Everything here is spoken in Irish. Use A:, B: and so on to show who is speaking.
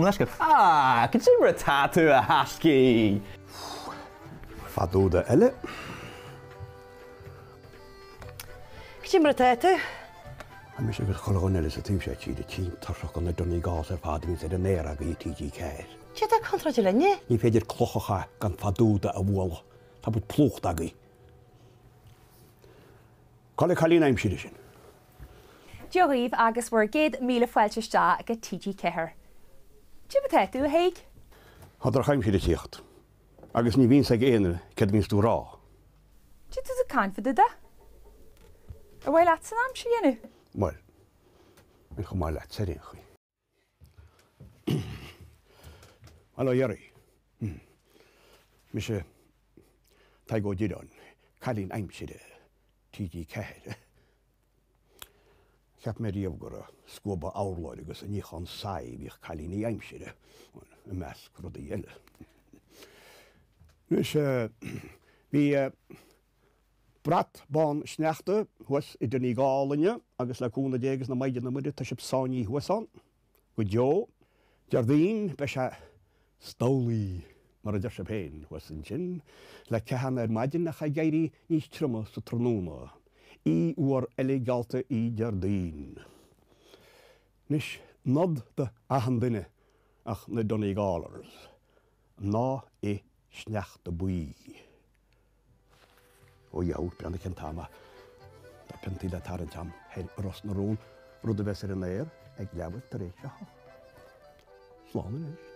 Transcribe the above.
A: let's go. Consumer a tattoo a husky.
B: Fadudas elle.
C: Consumer a tattoo.
B: I'm sure that Colonel is a team set. The team tuirseach on the Direáin fadudas the Direáin TG4.
C: Ti da contra dilynnu?
B: Ni feidir clochacha gan fadudas a bhil. Tá bud plwch dagi. Colle Colleen Aimsir sin.
D: Direáin agus bhar gcéad míle foiilteiste go TG4. Ti ba tattoo haig?
B: Had Aimsir tíocht. Agus ní bhín sa géanana cad bhín tú rá.
D: Ti tú a can faduda? Ar bhfuil at san am siannu?
B: Wel, yn chymau let sy'n chi. Alo, Iari. Mysio, taig o dydon, cael Aimsir TG4. Chap me riaf gyda sgwba awrloed agos yn eich o'n saib i'ch cael ei Aimsir. Y mes gwrdd i ele. Mysio, fi brat bon snechte was I Direáin agus le cúna dégus na maidide na muide tá sib sáí huasan go jo Direáin be se stólaí mar a de se péin was an sin le cehan ar maidin nach cha gairí níos truma sa tróna í uair eiligealta I Direáin. Nis nod de ahan duine ach na Direáiners ná I sneachta buí. O iawn, bran y centama. Da penty da tar yn tam, hen ros na rŵn, rwyd y fesur yn eir, ag lawyd dyr eich. Slán yn eich.